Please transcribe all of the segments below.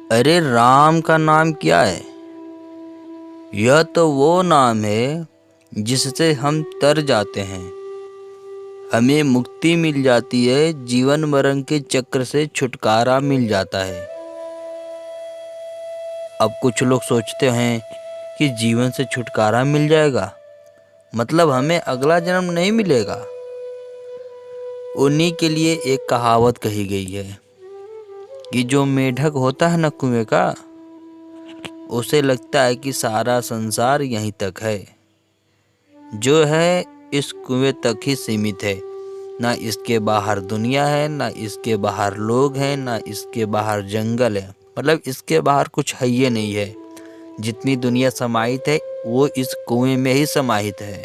अरे राम का नाम क्या है? यह तो वो नाम है जिससे हम तर जाते हैं, हमें मुक्ति मिल जाती है, जीवन मरण के चक्र से छुटकारा मिल जाता है। अब कुछ लोग सोचते हैं कि जीवन से छुटकारा मिल जाएगा, मतलब हमें अगला जन्म नहीं मिलेगा। उन्हीं के लिए एक कहावत कही गई है कि जो मेढक होता है न कुएं का, उसे लगता है कि सारा संसार यहीं तक है, जो है इस कुएं तक ही सीमित है। ना इसके बाहर दुनिया है, ना इसके बाहर लोग हैं, ना इसके बाहर जंगल है, मतलब इसके बाहर कुछ है ही नहीं है। जितनी दुनिया समाहित है वो इस कुएं में ही समाहित है।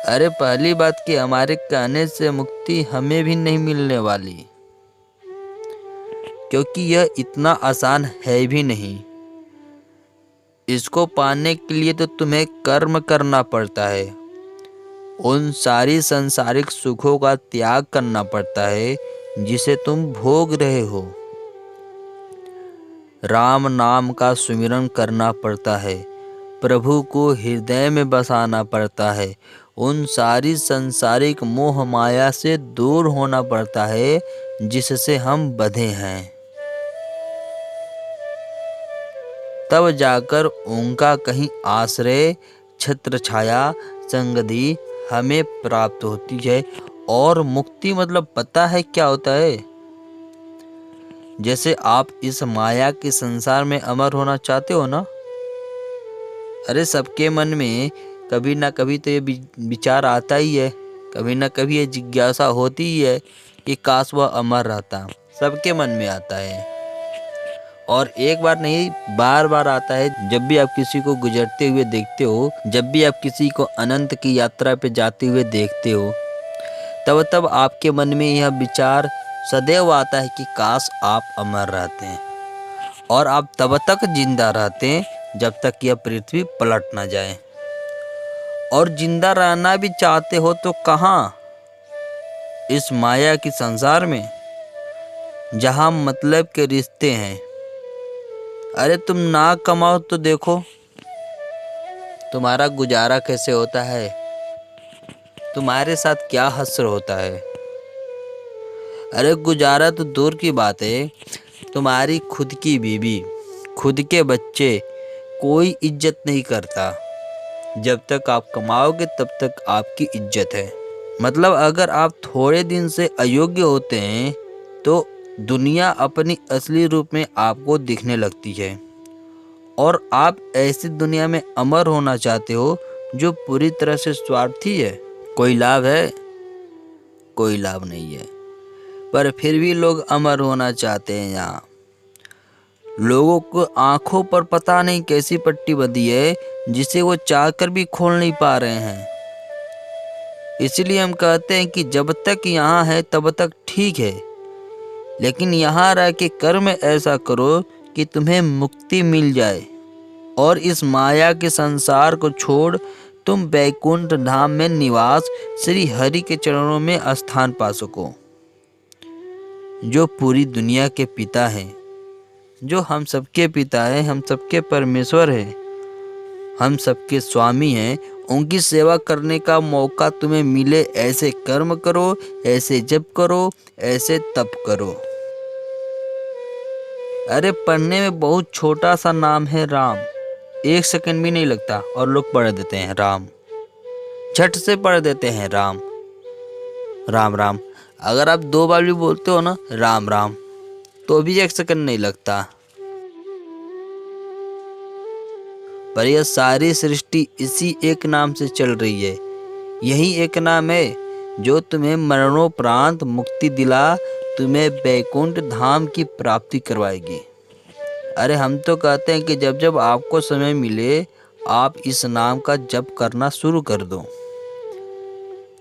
अरे पहली बात कि हमारे कहने से मुक्ति हमें भी नहीं मिलने वाली, क्योंकि यह इतना आसान है भी नहीं। इसको पाने के लिए तो तुम्हें कर्म करना पड़ता है, उन सारी सांसारिक सुखों का त्याग करना पड़ता है जिसे तुम भोग रहे हो। राम नाम का सुमिरन करना पड़ता है, प्रभु को हृदय में बसाना पड़ता है, उन सारी सांसारिक मोह माया से दूर होना पड़ता है जिससे हम बंधे हैं। तब जाकर उनका कहीं आश्रय, छत्र छाया, संगति हमें प्राप्त होती है। और मुक्ति मतलब पता है क्या होता है? जैसे आप इस माया के संसार में अमर होना चाहते हो ना, अरे सबके मन में कभी ना कभी तो ये विचार आता ही है, कभी ना कभी ये जिज्ञासा होती ही है कि काश वह अमर रहता। सबके मन में आता है, और एक बार नहीं बार बार आता है। जब भी आप किसी को गुजरते हुए देखते हो, जब भी आप किसी को अनंत की यात्रा पे जाते हुए देखते हो, तब तब आपके मन में यह विचार सदैव आता है कि काश आप अमर रहते हैं, और आप तब तक जिंदा रहते हैं जब तक यह पृथ्वी पलट ना जाए। और जिंदा रहना भी चाहते हो तो कहाँ? इस माया की संसार में, जहाँ मतलब के रिश्ते हैं। अरे तुम ना कमाओ तो देखो तुम्हारा गुजारा कैसे होता है, तुम्हारे साथ क्या हश्र होता है। अरे गुजारा तो दूर की बात है, तुम्हारी खुद की बीवी, खुद के बच्चे कोई इज्जत नहीं करता। जब तक आप कमाओगे तब तक आपकी इज्जत है। मतलब अगर आप थोड़े दिन से अयोग्य होते हैं तो दुनिया अपनी असली रूप में आपको दिखने लगती है, और आप ऐसी दुनिया में अमर होना चाहते हो जो पूरी तरह से स्वार्थी है। कोई लाभ है? कोई लाभ नहीं है, पर फिर भी लोग अमर होना चाहते हैं। यहाँ लोगों को आंखों पर पता नहीं कैसी पट्टी बंधी है जिसे वो चाहकर भी खोल नहीं पा रहे हैं। इसलिए हम कहते हैं कि जब तक यहाँ है तब तक ठीक है, लेकिन यहाँ रह के कर्म ऐसा करो कि तुम्हें मुक्ति मिल जाए, और इस माया के संसार को छोड़ तुम वैकुंठ धाम में निवास श्री हरि के चरणों में स्थान पा सको, जो पूरी दुनिया के पिता हैं, जो हम सबके पिता हैं, हम सबके परमेश्वर हैं, हम सबके स्वामी हैं। उनकी सेवा करने का मौका तुम्हें मिले, ऐसे कर्म करो, ऐसे जप करो, ऐसे तप करो। अरे पढ़ने में बहुत छोटा सा नाम है राम, 1 सेकंड भी नहीं लगता और लोग पढ़ देते हैं राम, झट से पढ़ देते हैं राम राम राम। अगर आप 2 बार भी बोलते हो ना राम राम, तो भी 1 सेकंड नहीं लगता। पर यह सारी सृष्टि इसी एक नाम से चल रही है। यही एक नाम है जो तुम्हें मरणोपरांत मुक्ति दिला, तुम्हें वैकुंठ धाम की प्राप्ति करवाएगी। अरे हम तो कहते हैं कि जब जब आपको समय मिले आप इस नाम का जप करना शुरू कर दो,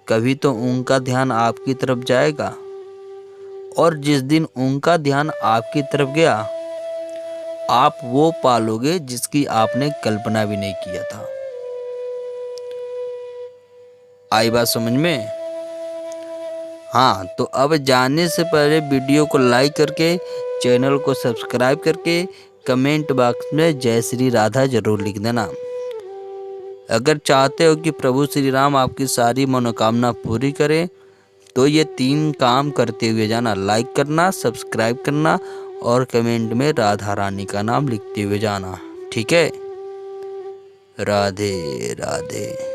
कभी तो उनका ध्यान आपकी तरफ जाएगा, और जिस दिन उनका ध्यान आपकी तरफ गया आप वो पालोगे जिसकी आपने कल्पना भी नहीं किया था। आई बात समझ में? हाँ, तो अब जाने से पहले वीडियो को लाइक करके चैनल को सब्सक्राइब करके कमेंट बॉक्स में जय श्री राधा जरूर लिख देना। अगर चाहते हो कि प्रभु श्री राम आपकी सारी मनोकामना पूरी करें तो ये 3 काम करते हुए जाना, लाइक करना, सब्सक्राइब करना और कमेंट में राधा रानी का नाम लिखते हुए जाना। ठीक है। राधे राधे।